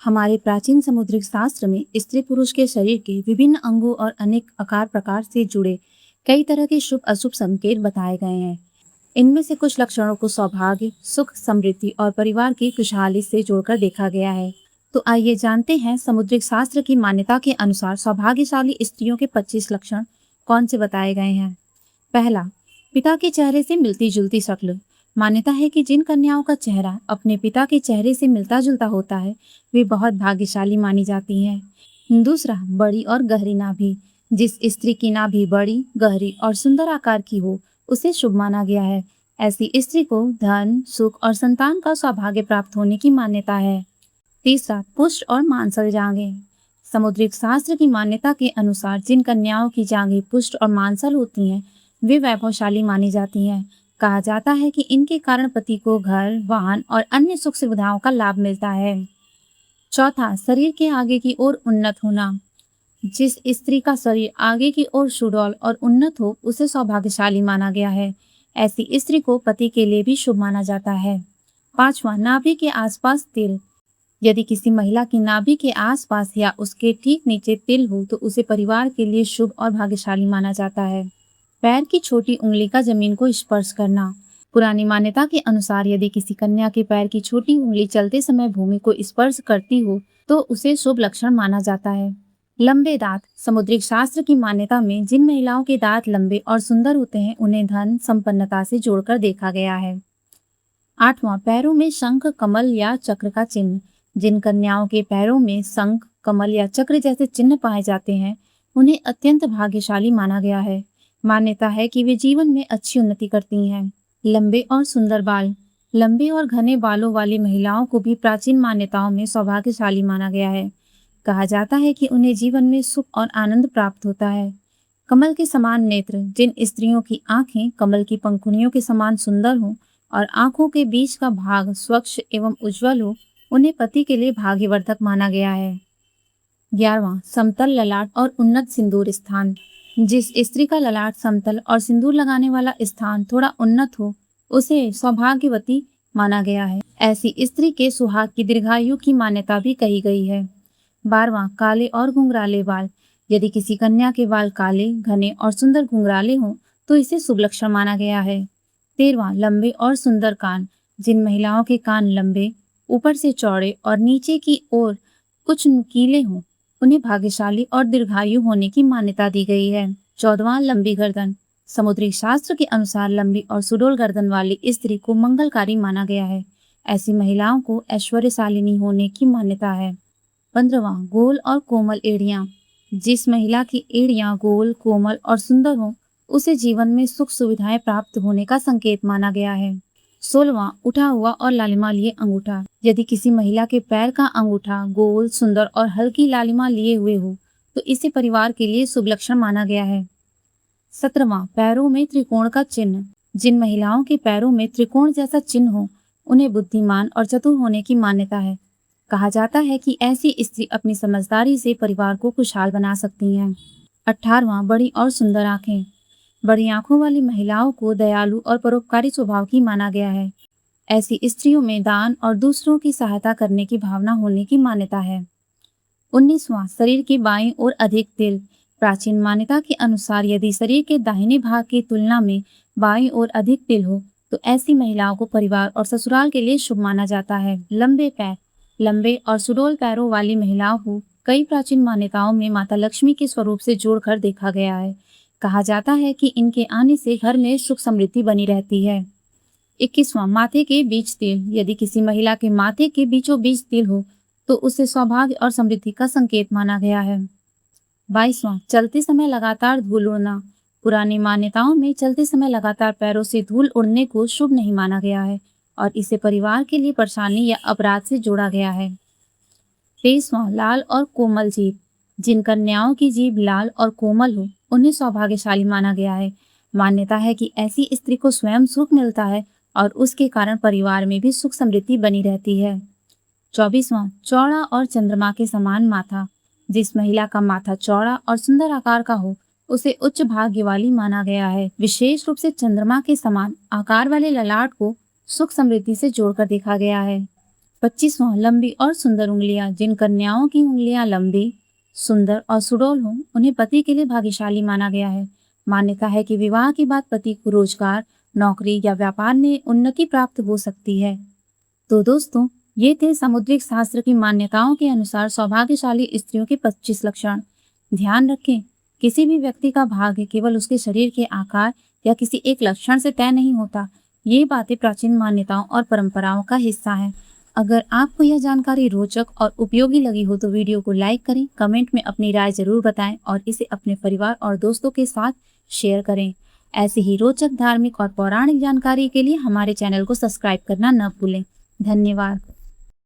हमारे प्राचीन समुद्रिक शास्त्र में स्त्री पुरुष के शरीर के विभिन्न अंगों और अनेक आकार प्रकार से जुड़े कई तरह के शुभ अशुभ संकेत बताए गए हैं। इनमें से कुछ लक्षणों को सौभाग्य, सुख, समृद्धि और परिवार की खुशहाली से जोड़कर देखा गया है। तो आइए जानते हैं समुद्रिक शास्त्र की मान्यता के अनुसार सौभाग्यशाली स्त्रियों के 25 लक्षण कौन से बताए गए हैं। पहला, पिता के चेहरे से मिलती जुलती शक्ल। मान्यता है कि जिन कन्याओं का चेहरा अपने पिता के चेहरे से मिलता जुलता होता है वे बहुत भाग्यशाली मानी जाती हैं। दूसरा, बड़ी और गहरी नाभि। जिस स्त्री की नाभि बड़ी, गहरी और सुंदर आकार की हो उसे शुभ माना गया है। ऐसी स्त्री को धन, सुख और संतान का सौभाग्य प्राप्त होने की मान्यता है। तीसरा, पुष्ट और मांसल जांघें। समुद्रिक शास्त्र की मान्यता के अनुसार जिन कन्याओं की जांघें पुष्ट और मांसल होती हैं वे वैभवशाली मानी जाती हैं। कहा जाता है कि इनके कारण पति को घर, वाहन और अन्य सुख सुविधाओं का लाभ मिलता है। चौथा, शरीर के आगे की ओर उन्नत होना। जिस स्त्री का शरीर आगे की ओर सुडौल और उन्नत हो उसे सौभाग्यशाली माना गया है। ऐसी स्त्री को पति के लिए भी शुभ माना जाता है। पांचवा, नाभि के आसपास तिल। यदि किसी महिला की नाभि के आसपास या उसके ठीक नीचे तिल हो तो उसे परिवार के लिए शुभ और भाग्यशाली माना जाता है। पैर की छोटी उंगली का जमीन को स्पर्श करना। पुरानी मान्यता के अनुसार यदि किसी कन्या के पैर की छोटी उंगली चलते समय भूमि को स्पर्श करती हो तो उसे शुभ लक्षण माना जाता है। लंबे दांत। समुद्रिक शास्त्र की मान्यता में जिन महिलाओं के दांत लंबे और सुंदर होते हैं उन्हें धन, संपन्नता से जोड़कर देखा गया है। आठवां, पैरों में शंख, कमल या चक्र का चिन्ह। जिन कन्याओं के पैरों में शंख, कमल या चक्र जैसे चिन्ह पाए जाते हैं उन्हें अत्यंत भाग्यशाली माना गया है। मान्यता है कि वे जीवन में अच्छी उन्नति करती हैं। लंबे और सुंदर बाल। लंबे और घने बालों वाली महिलाओं को भी प्राचीन मान्यताओं में सौभाग्यशाली माना गया है। कहा जाता है कि उन्हें जीवन में सुख और आनंद प्राप्त होता है। कमल के समान नेत्र। जिन स्त्रियों की आंखें कमल की पंखुड़ियों के समान सुंदर हों और आंखों के बीच का भाग स्वच्छ एवं उज्जवल हो उन्हें पति के लिए भाग्यवर्धक माना गया है। 11वां, समतल ललाट और उन्नत सिंदूर स्थान। जिस स्त्री का ललाट समतल और सिंदूर लगाने वाला स्थान थोड़ा उन्नत हो उसे सौभाग्यवती माना गया है। ऐसी स्त्री के सुहाग की दीर्घायु की मान्यता भी कही गई है। 12वां, काले और घुंघराले बाल। यदि किसी कन्या के बाल काले, घने और सुंदर घुंघराले हों तो इसे शुभ लक्षण माना गया है। 13वां, लंबे और सुंदर कान। जिन महिलाओं के कान लंबे, ऊपर से चौड़े और नीचे की ओर कुछ नुकीले हों उन्हें भाग्यशाली और दीर्घायु होने की मान्यता दी गई है। 14वां, लंबी गर्दन। समुद्रिक शास्त्र के अनुसार लंबी और सुडौल गर्दन वाली स्त्री को मंगलकारी माना गया है। ऐसी महिलाओं को ऐश्वर्यशालिनी होने की मान्यता है। 15वां, गोल और कोमल एड़ियां। जिस महिला की एड़ियां गोल, कोमल और सुंदर हो उसे जीवन में सुख सुविधाएं प्राप्त होने का संकेत माना गया है। 16वां, उठा हुआ और लालिमा लिए अंगूठा। यदि किसी महिला के पैर का अंगूठा गोल, सुंदर और हल्की लालिमा लिए हुए हो तो इसे परिवार के लिए शुभ लक्षण माना गया है। 17वां, पैरों में त्रिकोण का चिन्ह। जिन महिलाओं के पैरों में त्रिकोण जैसा चिन्ह हो उन्हें बुद्धिमान और चतुर होने की मान्यता है। कहा जाता है कि ऐसी स्त्री अपनी समझदारी से परिवार को खुशहाल बना सकती हैं। 18वां, बड़ी और सुंदर आंखें। बड़ी आंखों वाली महिलाओं को दयालु और परोपकारी स्वभाव की माना गया है। ऐसी स्त्रियों में दान और दूसरों की सहायता करने की भावना होने की मान्यता है। 19वां, शरीर की बाईं ओर अधिक तिल। प्राचीन मान्यता के अनुसार यदि शरीर के दाहिने भाग की तुलना में बाईं ओर अधिक तिल हो तो ऐसी महिलाओं को परिवार और ससुराल के लिए शुभ माना जाता है। लंबे पैर। लंबे और सुडौल पैरों वाली महिलाओं को कई प्राचीन मान्यताओं में माता लक्ष्मी के स्वरूप से जोड़कर देखा गया है। कहा जाता है कि इनके आने से घर में सुख समृद्धि बनी रहती है। 21वां, माथे के बीच तिल। यदि किसी महिला के माथे के बीचों बीच तिल हो तो उसे सौभाग्य और समृद्धि का संकेत माना गया है। 22वां, चलते समय लगातार धूल उड़ना। पुरानी मान्यताओं में चलते समय लगातार पैरों से धूल उड़ने को शुभ नहीं माना गया है और इसे परिवार के लिए परेशानी या अपराध से जोड़ा गया है। 23वां, लाल और कोमल जीभ। जिन कन्याओं की जीभ लाल और कोमल हो उन्हें सौभाग्यशाली माना गया है। मान्यता है कि ऐसी स्त्री को स्वयं सुख मिलता है और उसके कारण परिवार में भी सुख समृद्धि बनी रहती है। 24वां, चौड़ा और चंद्रमा के समान माथा। जिस महिला का माथा चौड़ा और सुंदर आकार का हो उसे उच्च भाग्य वाली माना गया है। विशेष रूप से चंद्रमा के समान आकार वाले ललाट को सुख समृद्धि से जोड़कर देखा गया है। 25वां लंबी और सुंदर उंगलियां। जिन कन्याओं की उंगलियां लंबी, सुंदर और सुडौल हों, उन्हें पति के लिए भाग्यशाली माना गया है। मान्यता है कि विवाह के बाद पति को रोजगार, नौकरी या व्यापार में उन्नति प्राप्त हो सकती है। तो दोस्तों, ये थे सामुद्रिक शास्त्र की मान्यताओं के अनुसार सौभाग्यशाली स्त्रियों के 25 लक्षण। ध्यान रखें, किसी भी व्यक्ति का भाग्य केवल उसके शरीर के आकार या किसी एक लक्षण से तय नहीं होता। ये बातें प्राचीन मान्यताओं और परंपराओं का हिस्सा है। अगर आपको यह जानकारी रोचक और उपयोगी लगी हो तो वीडियो को लाइक करें, कमेंट में अपनी राय जरूर बताएं और इसे अपने परिवार और दोस्तों के साथ शेयर करें। ऐसे ही रोचक, धार्मिक और पौराणिक जानकारी के लिए हमारे चैनल को सब्सक्राइब करना न भूलें। धन्यवाद।